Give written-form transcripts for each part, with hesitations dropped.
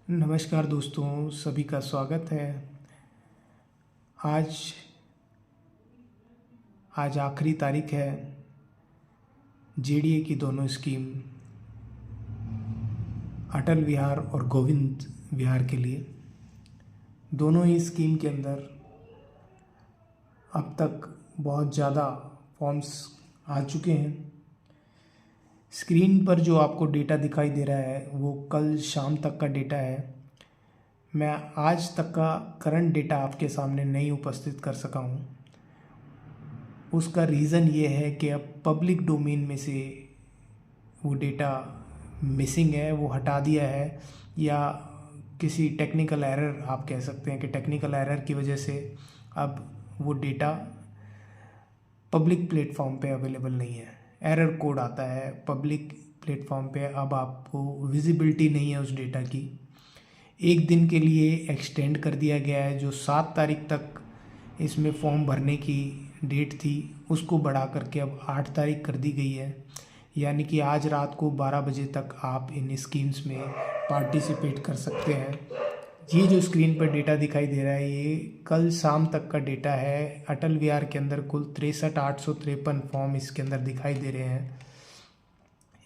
नमस्कार दोस्तों, सभी का स्वागत है। आज आज आखिरी तारीख है जेडीए की दोनों स्कीम अटल विहार और गोविंद विहार के लिए। दोनों ही स्कीम के अंदर अब तक बहुत ज़्यादा फॉर्म्स आ चुके हैं। स्क्रीन पर जो आपको डेटा दिखाई दे रहा है वो कल शाम तक का डेटा है। मैं आज तक का करंट डेटा आपके सामने नहीं उपस्थित कर सका हूँ। उसका रीज़न ये है कि अब पब्लिक डोमेन में से वो डेटा मिसिंग है, वो हटा दिया है, या किसी टेक्निकल एरर आप कह सकते हैं कि टेक्निकल एरर की वजह से अब वो डेटा पब्लिक प्लेटफॉर्म पे अवेलेबल नहीं है। एरर कोड आता है पब्लिक प्लेटफॉर्म पे, अब आपको विजिबिलिटी नहीं है उस डेटा की। एक दिन के लिए एक्सटेंड कर दिया गया है। जो 7 तारीख तक इसमें फॉर्म भरने की डेट थी उसको बढ़ा करके अब 8 तारीख कर दी गई है। यानी कि आज रात को 12 बजे तक आप इन स्कीम्स में पार्टिसिपेट कर सकते हैं। ये जो स्क्रीन पर डेटा दिखाई दे रहा है ये कल शाम तक का डेटा है। अटल विहार के अंदर कुल 63,853 फॉर्म इसके अंदर दिखाई दे रहे हैं।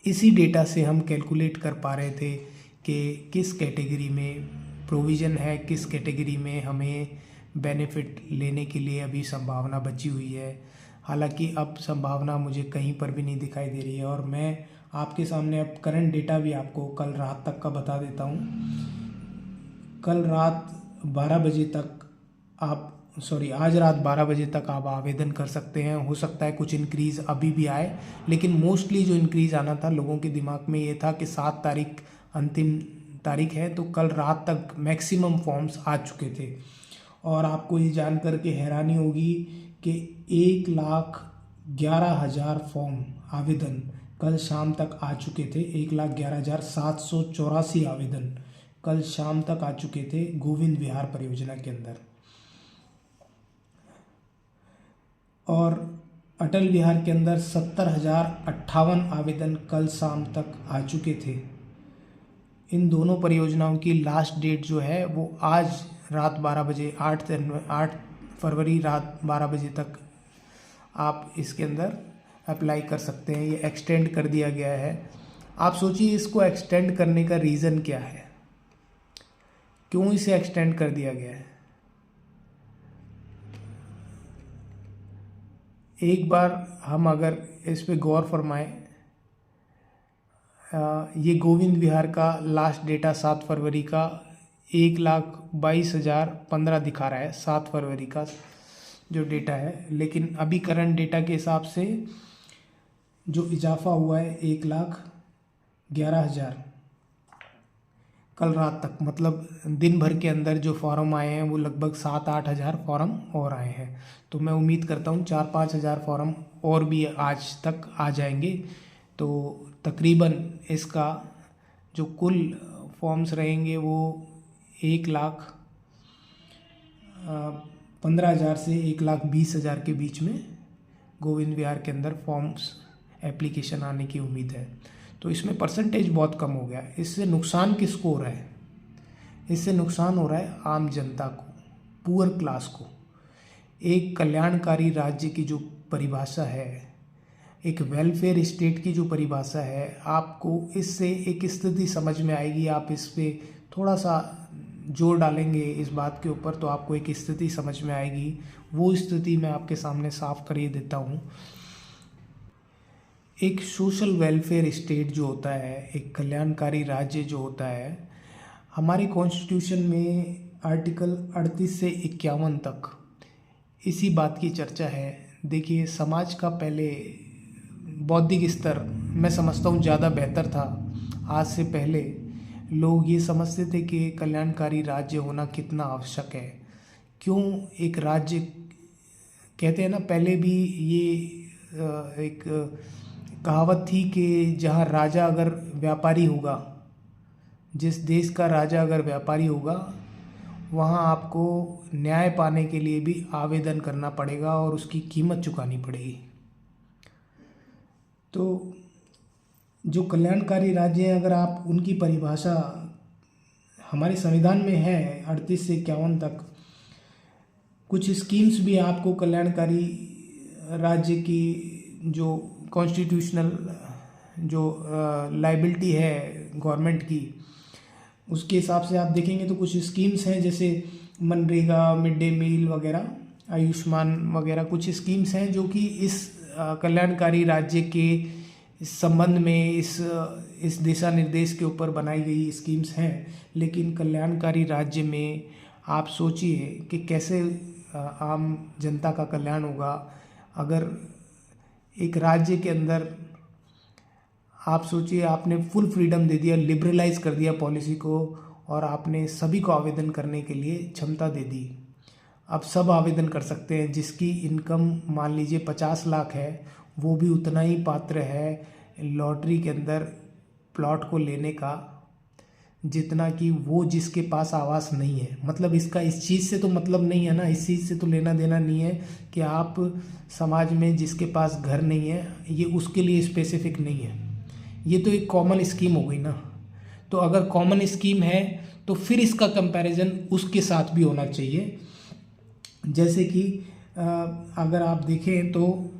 इसी डेटा से हम कैलकुलेट कर पा रहे थे कि किस कैटेगरी में प्रोविज़न है, किस कैटेगरी में हमें बेनिफिट लेने के लिए अभी संभावना बची हुई है। हालांकि अब संभावना मुझे कहीं पर भी नहीं दिखाई दे रही है, और मैं आपके सामने अब करंट डेटा भी आपको कल रात तक का बता देता हूँ। कल रात 12 बजे तक आज रात 12 बजे तक आप आवेदन कर सकते हैं। हो सकता है कुछ इंक्रीज़ अभी भी आए, लेकिन मोस्टली जो इंक्रीज़ आना था लोगों के दिमाग में ये था कि 7 तारीख अंतिम तारीख है, तो कल रात तक मैक्सिमम फॉर्म्स आ चुके थे। और आपको ये जानकर के हैरानी होगी कि 1,11,000 फॉर्म आवेदन कल शाम तक आ चुके थे। 1,11,784 आवेदन कल शाम तक आ चुके थे गोविंद विहार परियोजना के अंदर। और अटल विहार के अंदर 70,058 आवेदन कल शाम तक आ चुके थे। इन दोनों परियोजनाओं की लास्ट डेट जो है वो आज रात 12 बजे 8 फरवरी रात 12 बजे तक आप इसके अंदर अप्लाई कर सकते हैं। ये एक्सटेंड कर दिया गया है। आप सोचिए इसको एक्सटेंड करने का रीज़न क्या है, क्यों इसे एक्सटेंड कर दिया गया है। एक बार हम अगर इस पे गौर फरमाएं, ये गोविंद विहार का लास्ट डेटा 7 फरवरी का 1,22,015 दिखा रहा है। 7 फरवरी का जो डेटा है, लेकिन अभी करंट डेटा के हिसाब से जो इजाफा हुआ है 1,11,000 कल रात तक, मतलब दिन भर के अंदर जो फॉर्म आए हैं वो लगभग 7-8 हज़ार फॉर्म और आए हैं। तो मैं उम्मीद करता हूँ 4-5 हज़ार फॉर्म और भी आज तक आ जाएंगे। तो तकरीबन इसका जो कुल फॉर्म्स रहेंगे वो 1,15,000 से 1,20,000 के बीच में गोविंद विहार के अंदर फॉर्म्स एप्लीकेशन आने की उम्मीद है। तो इसमें परसेंटेज बहुत कम हो गया। इससे नुकसान किसको हो रहा है? इससे नुकसान हो रहा है आम जनता को, पुअर क्लास को। एक कल्याणकारी राज्य की जो परिभाषा है, एक वेलफेयर स्टेट की जो परिभाषा है, आपको इससे एक स्थिति समझ में आएगी। आप इस पे थोड़ा सा जोर डालेंगे इस बात के ऊपर तो आपको एक स्थिति समझ में आएगी। वो स्थिति मैं आपके सामने साफ कर ये देता हूँ। एक सोशल वेलफेयर स्टेट जो होता है, एक कल्याणकारी राज्य जो होता है, हमारे कॉन्स्टिट्यूशन में आर्टिकल 38 से 51 तक इसी बात की चर्चा है। देखिए, समाज का पहले बौद्धिक स्तर मैं समझता हूँ ज़्यादा बेहतर था। आज से पहले लोग ये समझते थे कि कल्याणकारी राज्य होना कितना आवश्यक है। क्यों एक राज्य कहते हैं ना, पहले भी ये एक कहावत थी कि जहाँ राजा अगर व्यापारी होगा, जिस देश का राजा अगर व्यापारी होगा, वहाँ आपको न्याय पाने के लिए भी आवेदन करना पड़ेगा और उसकी कीमत चुकानी पड़ेगी। तो जो कल्याणकारी राज्य हैं, अगर आप उनकी परिभाषा हमारे संविधान में है 38 से 51 तक कुछ स्कीम्स भी आपको कल्याणकारी राज्य की जो कॉन्स्टिट्यूशनल जो लाइबिलिटी है गवर्नमेंट की, उसके हिसाब से आप देखेंगे तो कुछ स्कीम्स हैं जैसे मनरेगा, मिड डे मील वगैरह, आयुष्मान वगैरह कुछ स्कीम्स हैं जो कि इस कल्याणकारी राज्य के इस संबंध में इस दिशा निर्देश के ऊपर बनाई गई स्कीम्स हैं। लेकिन कल्याणकारी राज्य में आप सोचिए कि कैसे आम जनता का कल्याण होगा अगर एक राज्य के अंदर आप सोचिए आपने फुल फ्रीडम दे दिया, लिबरलाइज कर दिया पॉलिसी को, और आपने सभी को आवेदन करने के लिए क्षमता दे दी। अब सब आवेदन कर सकते हैं। जिसकी इनकम मान लीजिए 50 लाख है, वो भी उतना ही पात्र है लॉटरी के अंदर प्लॉट को लेने का जितना कि वो जिसके पास आवास नहीं है। मतलब इसका इस चीज़ से तो मतलब नहीं है ना, इस चीज़ से तो लेना देना नहीं है कि आप समाज में जिसके पास घर नहीं है ये उसके लिए स्पेसिफिक नहीं है। ये तो एक कॉमन स्कीम हो गई ना। तो अगर कॉमन स्कीम है तो फिर इसका कंपैरिजन उसके साथ भी होना चाहिए। जैसे कि अगर आप देखें तो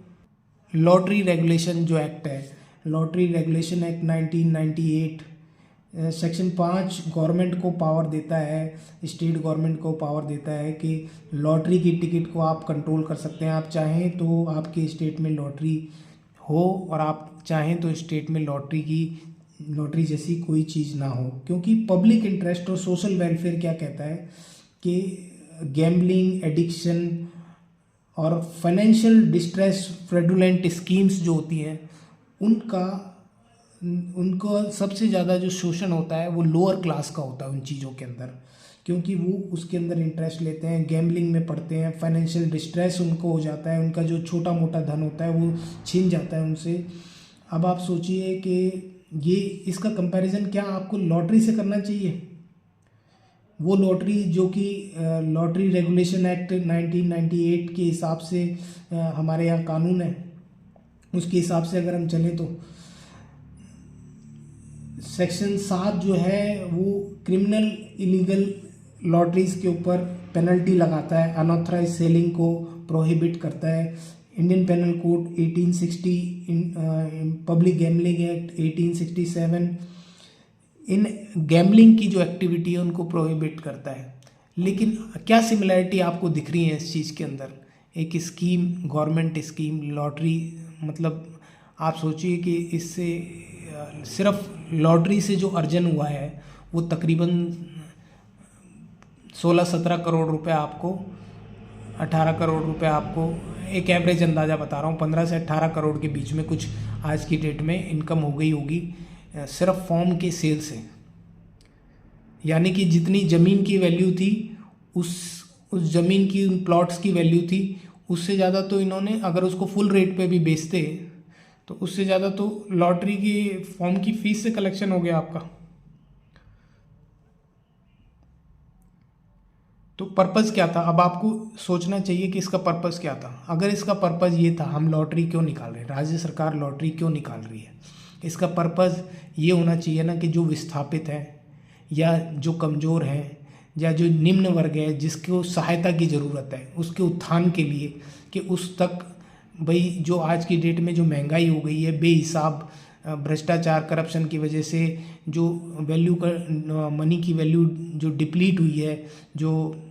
लॉटरी रेगुलेशन जो एक्ट है, lottery regulation act 1998 section 5 government को पावर देता है, स्टेट गवर्नमेंट को पावर देता है कि लॉटरी की टिकट को आप कंट्रोल कर सकते हैं। आप चाहें तो आपके स्टेट में लॉटरी हो और आप चाहें तो स्टेट में लॉटरी जैसी कोई चीज़ ना हो, क्योंकि पब्लिक इंटरेस्ट और सोशल वेलफेयर क्या कहता है कि गैम्बलिंग, एडिक्शन और फाइनेंशियल डिस्ट्रेस फ्रेडुलेंट स्कीम्स जो होती हैं उनको सबसे ज़्यादा जो शोषण होता है वो लोअर क्लास का होता है उन चीज़ों के अंदर, क्योंकि वो उसके अंदर इंटरेस्ट लेते हैं, गैम्बलिंग में पड़ते हैं, फाइनेंशियल डिस्ट्रेस उनको हो जाता है, उनका जो छोटा मोटा धन होता है वो छीन जाता है उनसे। अब आप सोचिए कि ये इसका कंपैरिजन क्या आपको लॉटरी से करना चाहिए? वो लॉटरी जो कि लॉटरी रेगुलेशन एक्ट 1998 के हिसाब से हमारे यहाँ कानून है, उसके हिसाब से अगर हम चलें तो सेक्शन 7 जो है वो क्रिमिनल इलीगल लॉटरीज के ऊपर पेनल्टी लगाता है, अनऑथराइज सेलिंग को प्रोहिबिट करता है। Indian penal code 1860, public gambling act 1867 इन गैम्बलिंग की जो एक्टिविटी है उनको प्रोहिबिट करता है। लेकिन क्या सिमिलैरिटी आपको दिख रही है इस चीज़ के अंदर? एक स्कीम, गवर्नमेंट स्कीम, लॉटरी, मतलब आप सोचिए कि इससे सिर्फ लॉटरी से जो अर्जन हुआ है वो तकरीबन 16-17 करोड़ रुपए आपको, 18 करोड़ रुपए आपको, एक एवरेज अंदाज़ा बता रहा हूँ, 15 से 18 करोड़ के बीच में कुछ आज की डेट में इनकम हो गई होगी सिर्फ फॉर्म के सेल से। यानी कि जितनी ज़मीन की वैल्यू थी उस ज़मीन की, उन प्लॉट्स की वैल्यू थी, उससे ज़्यादा तो इन्होंने, अगर उसको फुल रेट पे भी बेचते तो उससे ज़्यादा तो लॉटरी की फॉर्म की फीस से कलेक्शन हो गया आपका। तो पर्पज़ क्या था? अब आपको सोचना चाहिए कि इसका पर्पज़ क्या था। अगर इसका पर्पज़ ये था, हम लॉटरी क्यों निकाल रहे हैं, राज्य सरकार लॉटरी क्यों निकाल रही है, इसका पर्पज़ ये होना चाहिए ना कि जो विस्थापित हैं या जो कमज़ोर हैं या जो निम्न वर्ग है जिसको सहायता की ज़रूरत है उसके उत्थान के लिए, कि उस तक भाई जो आज की डेट में जो महंगाई हो गई है बेहिसाब, भ्रष्टाचार, करप्शन की वजह से जो वैल्यू का, मनी की वैल्यू जो डिप्लीट हुई है, जो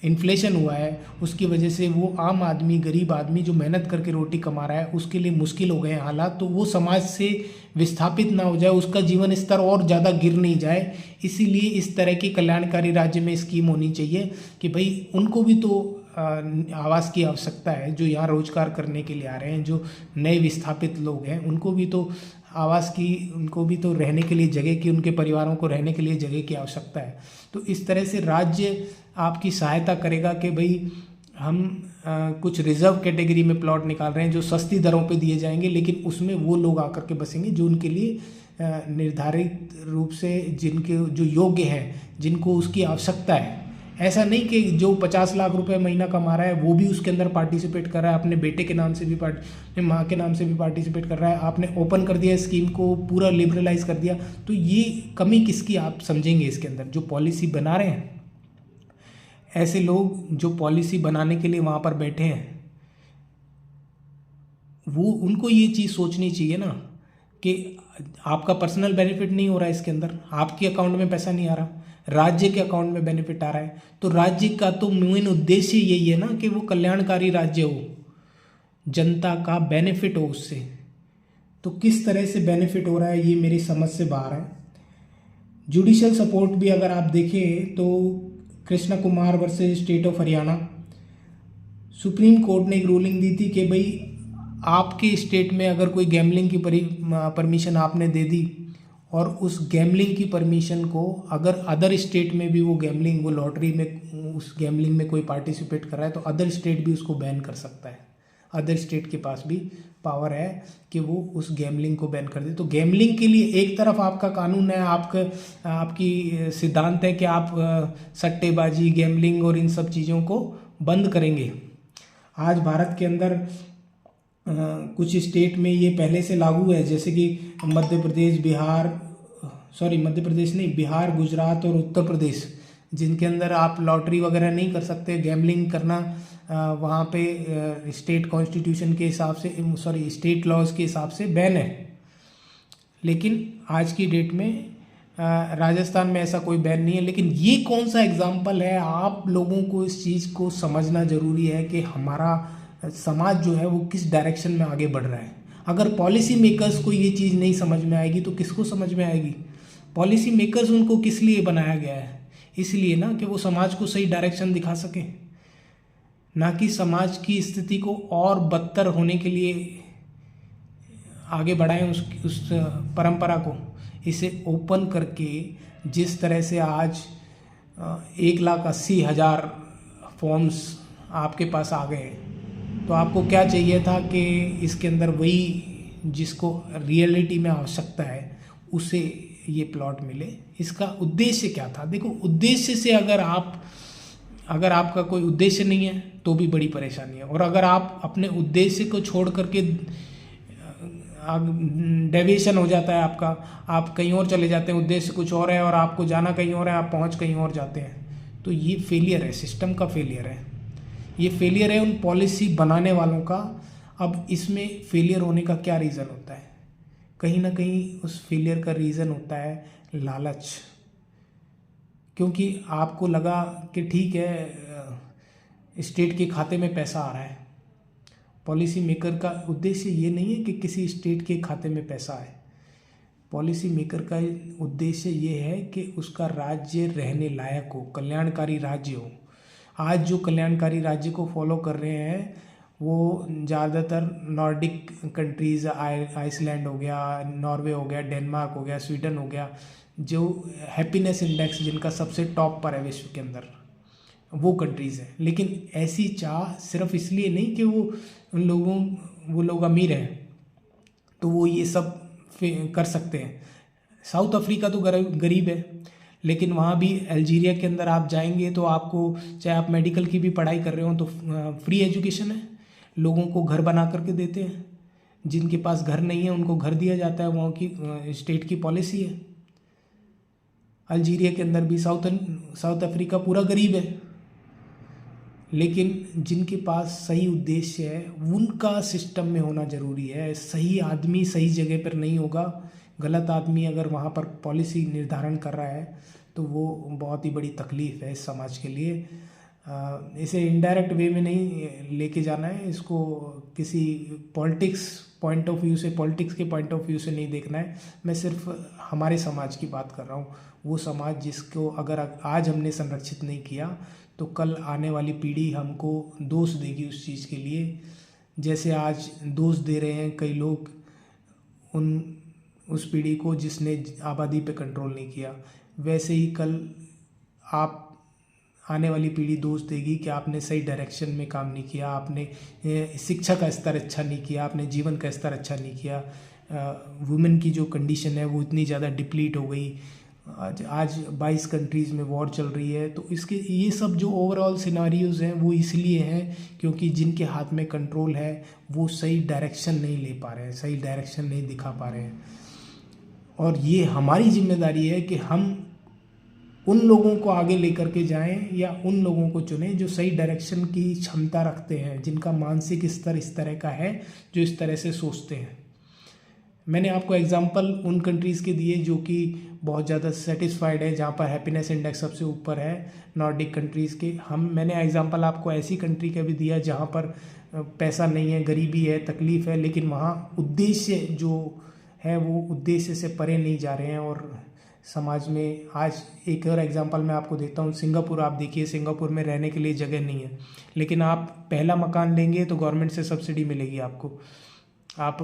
इन्फ्लेशन हुआ है, उसकी वजह से वो आम आदमी, गरीब आदमी जो मेहनत करके रोटी कमा रहा है उसके लिए मुश्किल हो गए हैं हालात। तो वो समाज से विस्थापित ना हो जाए, उसका जीवन स्तर और ज़्यादा गिर नहीं जाए, इसीलिए इस तरह की कल्याणकारी राज्य में स्कीम होनी चाहिए कि भाई उनको भी तो आवास की आवश्यकता है, जो यहाँ रोजगार करने के लिए आ रहे हैं, जो नए विस्थापित लोग हैं उनको भी तो आवास की, उनको भी तो रहने के लिए जगह की, उनके परिवारों को रहने के लिए जगह की आवश्यकता है। तो इस तरह से राज्य आपकी सहायता करेगा कि भाई हम कुछ रिजर्व कैटेगरी में प्लॉट निकाल रहे हैं जो सस्ती दरों पे दिए जाएंगे, लेकिन उसमें वो लोग आकर के बसेंगे जो उनके लिए निर्धारित रूप से जिनके जो योग्य हैं, जिनको उसकी आवश्यकता है, ऐसा नहीं कि जो 50 लाख रुपए महीना कमा रहा है वो भी उसके अंदर पार्टिसिपेट कर रहा है, अपने बेटे के नाम से भी अपने माँ के नाम से भी पार्टिसिपेट कर रहा है, आपने ओपन कर दिया स्कीम को, पूरा लिबरलाइज कर दिया। तो ये कमी किसकी आप समझेंगे इसके अंदर? जो पॉलिसी बना रहे हैं, ऐसे लोग जो पॉलिसी बनाने के लिए वहाँ पर बैठे हैं, वो उनको ये चीज़ सोचनी चाहिए ना कि आपका पर्सनल बेनिफिट नहीं हो रहा है इसके अंदर, आपके अकाउंट में पैसा नहीं आ रहा, राज्य के अकाउंट में बेनिफिट आ रहा है। तो राज्य का तो मेन उद्देश्य यही है ना कि वो कल्याणकारी राज्य हो, जनता का बेनिफिट हो उससे। तो किस तरह से बेनिफिट हो रहा है ये मेरी समझ से बाहर है। जुडिशियल सपोर्ट भी अगर आप देखें तो Krishna Kumar versus state of Haryana, supreme court ने एक रूलिंग दी थी कि भाई आपके स्टेट में अगर कोई गैमलिंग की परमिशन आपने दे दी और उस गैमलिंग की परमिशन को अगर अदर स्टेट में भी वो गैमलिंग, वो लॉटरी में उस गैमलिंग में कोई पार्टिसिपेट कर रहा है तो अदर स्टेट भी उसको बैन कर सकता है। अदर स्टेट के पास भी पावर है कि वो उस गैमलिंग को बैन कर दे। तो गैमलिंग के लिए एक तरफ आपका कानून है, आपकी सिद्धांत है कि आप सट्टेबाजी, गैमलिंग और इन सब चीज़ों को बंद करेंगे। आज भारत के अंदर कुछ स्टेट में ये पहले से लागू है, जैसे कि मध्य प्रदेश नहीं, बिहार, गुजरात और उत्तर प्रदेश, जिनके अंदर आप लॉटरी वगैरह नहीं कर सकते। गैमलिंग करना वहाँ पे स्टेट कॉन्स्टिट्यूशन के हिसाब से, स्टेट लॉज के हिसाब से बैन है। लेकिन आज की डेट में राजस्थान में ऐसा कोई बैन नहीं है। लेकिन ये कौन सा एग्जाम्पल है? आप लोगों को इस चीज़ को समझना ज़रूरी है कि हमारा समाज जो है वो किस डायरेक्शन में आगे बढ़ रहा है। अगर पॉलिसी मेकर्स को ये चीज़ नहीं समझ में आएगी तो किसको समझ में आएगी? पॉलिसी मेकर्स उनको किस लिए बनाया गया है? इसलिए ना कि वो समाज को सही डायरेक्शन दिखा सके, ना कि समाज की स्थिति को और बदतर होने के लिए आगे बढ़ाएं उस परंपरा को। इसे ओपन करके जिस तरह से आज 1,80,000 फॉर्म्स आपके पास आ गए, तो आपको क्या चाहिए था कि इसके अंदर वही जिसको रियलिटी में आवश्यकता है उसे ये प्लॉट मिले। इसका उद्देश्य क्या था? देखो, उद्देश्य से अगर आपका कोई उद्देश्य नहीं है तो भी बड़ी परेशानी है। और अगर आप अपने उद्देश्य को छोड़ करके डेविएशन हो जाता है आपका, आप कहीं और चले जाते हैं, उद्देश्य कुछ और है और आपको जाना कहीं और है, आप पहुंच कहीं और जाते हैं, तो ये फेलियर है, सिस्टम का फेलियर है। ये फेलियर है उन पॉलिसी बनाने वालों का। अब इसमें फेलियर होने का क्या रीज़न होता है? कहीं ना कहीं उस फेलियर का रीज़न होता है लालच। क्योंकि आपको लगा कि ठीक है स्टेट के खाते में पैसा आ रहा है। पॉलिसी मेकर का उद्देश्य ये नहीं है कि किसी स्टेट के खाते में पैसा आए। पॉलिसी मेकर का उद्देश्य ये है कि उसका राज्य रहने लायक हो, कल्याणकारी राज्य हो। आज जो कल्याणकारी राज्य को फॉलो कर रहे हैं वो ज़्यादातर नॉर्डिक कंट्रीज़, आइसलैंड हो गया, नॉर्वे हो गया, डेनमार्क हो गया, स्वीडन हो गया, जो हैप्पीनेस इंडेक्स जिनका सबसे टॉप पर है विश्व के अंदर, वो कंट्रीज़ हैं। लेकिन ऐसी चाह सिर्फ इसलिए नहीं कि वो लोग अमीर हैं तो वो ये सब कर सकते हैं। साउथ अफ्रीका तो गरीब है, लेकिन वहाँ भी अल्जीरिया के अंदर आप जाएंगे तो आपको, चाहे आप मेडिकल की भी पढ़ाई कर रहे हो, तो फ्री एजुकेशन है, लोगों को घर बना करके देते हैं। जिनके पास घर नहीं है उनको घर दिया जाता है, वहाँ की स्टेट की पॉलिसी है। अल्जीरिया के अंदर भी, साउथ अफ्रीका पूरा गरीब है, लेकिन जिनके पास सही उद्देश्य है उनका सिस्टम में होना ज़रूरी है। सही आदमी सही जगह पर नहीं होगा। गलत आदमी अगर वहाँ पर पॉलिसी निर्धारण कर रहा है तो वो बहुत ही बड़ी तकलीफ़ है इस समाज के लिए। इसे इनडायरेक्ट वे में नहीं लेके जाना है, इसको किसी पॉलिटिक्स पॉइंट ऑफ व्यू से, पॉलिटिक्स के पॉइंट ऑफ व्यू से नहीं देखना है। मैं सिर्फ हमारे समाज की बात कर रहा हूँ। वो समाज जिसको अगर आज हमने संरक्षित नहीं किया तो कल आने वाली पीढ़ी हमको दोष देगी उस चीज़ के लिए। जैसे आज दोष दे रहे हैं कई लोग उस पीढ़ी को जिसने आबादी पे कंट्रोल नहीं किया, वैसे ही कल आप आने वाली पीढ़ी दोष देगी कि आपने सही डायरेक्शन में काम नहीं किया, आपने शिक्षा का स्तर अच्छा नहीं किया, आपने जीवन का स्तर अच्छा नहीं किया। वुमेन की जो कंडीशन है वो इतनी ज़्यादा डिप्लीट हो गई, आज 22 कंट्रीज़ में वॉर चल रही है। तो इसके ये सब जो ओवरऑल सिनारियोज़ हैं वो इसलिए हैं क्योंकि जिनके हाथ में कंट्रोल है वो सही डायरेक्शन नहीं ले पा रहे हैं, सही डायरेक्शन नहीं दिखा पा रहे हैं। और ये हमारी जिम्मेदारी है कि हम उन लोगों को आगे लेकर के जाएं या उन लोगों को चुनें जो सही डायरेक्शन की क्षमता रखते हैं, जिनका मानसिक स्तर इस तरह का है, जो इस तरह से सोचते हैं। मैंने आपको एग्जांपल उन कंट्रीज़ के दिए जो कि बहुत ज़्यादा सेटिस्फाइड है, जहाँ पर हैप्पीनेस इंडेक्स सबसे ऊपर है, नॉर्डिक कंट्रीज़ के। मैंने एग्जांपल आपको ऐसी कंट्री का भी दिया जहाँ पर पैसा नहीं है, गरीबी है, तकलीफ़ है, लेकिन वहाँ उद्देश्य जो है वो उद्देश्य से परे नहीं जा रहे हैं और समाज में। आज एक और एग्जांपल मैं आपको देता हूँ, सिंगापुर। आप देखिए, सिंगापुर में रहने के लिए जगह नहीं है, लेकिन आप पहला मकान लेंगे तो गवर्नमेंट से सब्सिडी मिलेगी आपको। आप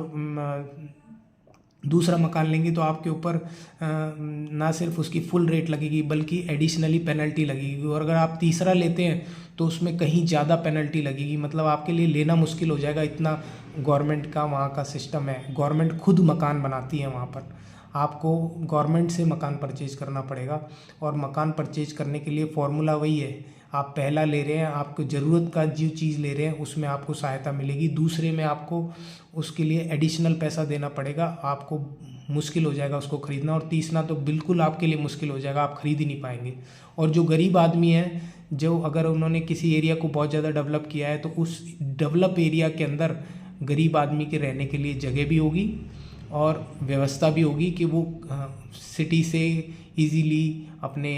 दूसरा मकान लेंगे तो आपके ऊपर ना सिर्फ उसकी फुल रेट लगेगी बल्कि एडिशनली पेनल्टी लगेगी, और अगर आप तीसरा लेते हैं तो उसमें कहीं ज़्यादा पेनल्टी लगेगी। मतलब आपके लिए लेना मुश्किल हो जाएगा, इतना गवर्नमेंट का वहाँ का सिस्टम है। गवर्नमेंट खुद मकान बनाती है वहाँ पर, आपको गवर्नमेंट से मकान परचेज करना पड़ेगा। और मकान परचेज करने के लिए फॉर्मूला वही है, आप पहला ले रहे हैं, आपको ज़रूरत का जो चीज़ ले रहे हैं उसमें आपको सहायता मिलेगी, दूसरे में आपको उसके लिए एडिशनल पैसा देना पड़ेगा, आपको मुश्किल हो जाएगा उसको ख़रीदना, और तीसरा तो बिल्कुल आपके लिए मुश्किल हो जाएगा, आप खरीद ही नहीं पाएंगे। और जो गरीब आदमी है, जो अगर उन्होंने किसी एरिया को बहुत ज़्यादा डेवलप किया है तो उस डेवलप एरिया के अंदर गरीब आदमी के रहने के लिए जगह भी होगी और व्यवस्था भी होगी कि वो सिटी से इजीली अपने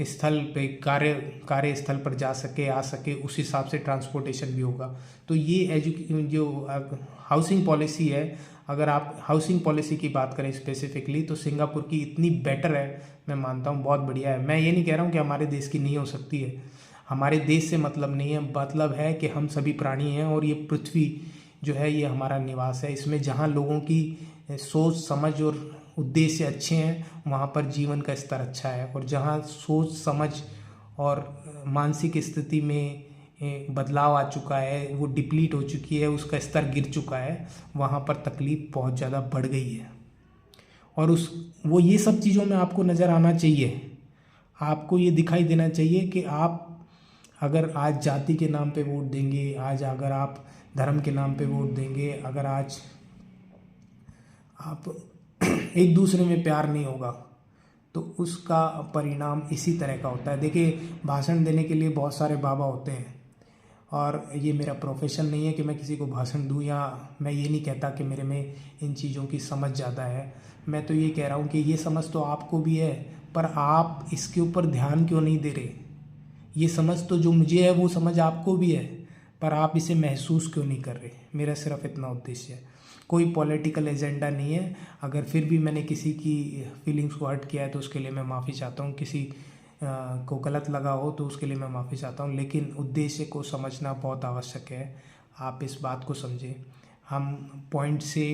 स्थल पे कार्य स्थल पर जा सके, आ सके, उस हिसाब से ट्रांसपोर्टेशन भी होगा। तो ये जो हाउसिंग पॉलिसी है, अगर आप हाउसिंग पॉलिसी की बात करें स्पेसिफिकली, तो सिंगापुर की इतनी बेटर है, मैं मानता हूँ बहुत बढ़िया है। मैं ये नहीं कह रहा हूँ कि हमारे देश की नहीं हो सकती है, हमारे देश से मतलब नहीं है, मतलब है कि हम सभी प्राणी हैं और ये पृथ्वी जो है ये हमारा निवास है। इसमें जहाँ लोगों की सोच समझ और उद्देश्य अच्छे हैं वहाँ पर जीवन का स्तर अच्छा है, और जहाँ सोच समझ और मानसिक स्थिति में बदलाव आ चुका है, वो डिप्लीट हो चुकी है, उसका स्तर गिर चुका है, वहाँ पर तकलीफ बहुत ज़्यादा बढ़ गई है। और वो ये सब चीज़ों में आपको नज़र आना चाहिए, आपको ये दिखाई देना चाहिए कि आप अगर आज जाति के नाम पे वोट देंगे, आज अगर आप धर्म के नाम पे वोट देंगे, अगर आज आप एक दूसरे में प्यार नहीं होगा तो उसका परिणाम इसी तरह का होता है। देखिए, भाषण देने के लिए बहुत सारे बाबा होते हैं, और ये मेरा प्रोफेशन नहीं है कि मैं किसी को भाषण दूं, या मैं ये नहीं कहता कि मेरे में इन चीज़ों की समझ ज़्यादा है। मैं तो ये कह रहा हूँ कि ये समझ तो आपको भी है, पर आप इसके ऊपर ध्यान क्यों नहीं दे रहे। ये समझ तो जो मुझे है वो समझ आपको भी है, पर आप इसे महसूस क्यों नहीं कर रहे। मेरा सिर्फ इतना उद्देश्य है, कोई पॉलिटिकल एजेंडा नहीं है। अगर फिर भी मैंने किसी की फीलिंग्स को हर्ट किया है तो उसके लिए मैं माफ़ी चाहता हूँ, किसी को गलत लगा हो तो उसके लिए मैं माफ़ी चाहता हूँ, लेकिन उद्देश्य को समझना बहुत आवश्यक है। आप इस बात को समझें, हम पॉइंट से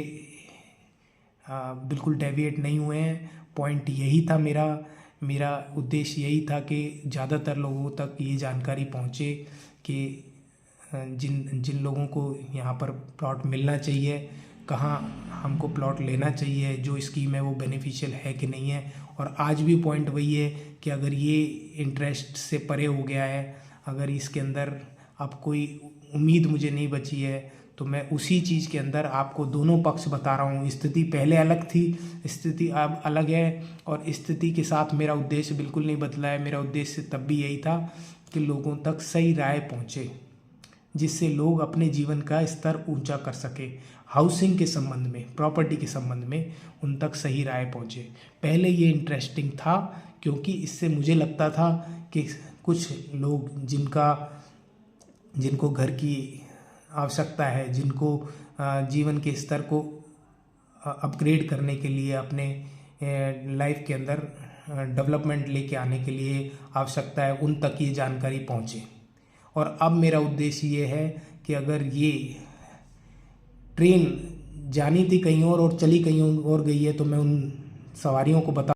बिल्कुल डेविएट नहीं हुए हैं। पॉइंट यही था, मेरा उद्देश्य यही था कि ज़्यादातर लोगों तक ये जानकारी पहुँचे कि जिन लोगों को यहाँ पर प्लॉट मिलना चाहिए, कहाँ हमको प्लॉट लेना चाहिए, जो स्कीम है वो बेनिफिशियल है कि नहीं है। और आज भी पॉइंट वही है कि अगर ये इंटरेस्ट से परे हो गया है, अगर इसके अंदर अब कोई उम्मीद मुझे नहीं बची है, तो मैं उसी चीज़ के अंदर आपको दोनों पक्ष बता रहा हूँ। स्थिति पहले अलग थी, स्थिति अब अलग है, और स्थिति के साथ मेरा उद्देश्य बिल्कुल नहीं बदला है। मेरा उद्देश्य तब भी यही था कि लोगों तक सही राय पहुँचे, जिससे लोग अपने जीवन का स्तर ऊंचा कर सके। हाउसिंग के संबंध में, प्रॉपर्टी के संबंध में उन तक सही राय पहुँचे। पहले ये इंटरेस्टिंग था क्योंकि इससे मुझे लगता था कि कुछ लोग जिनको घर की आवश्यकता है, जिनको जीवन के स्तर को अपग्रेड करने के लिए, अपने लाइफ के अंदर डेवलपमेंट लेके आने के लिए आवश्यकता है, उन तक ये जानकारी पहुँचे। और अब मेरा उद्देश्य ये है कि अगर ये ट्रेन जानी थी कहीं और चली कहीं और गई है, तो मैं उन सवारियों को बता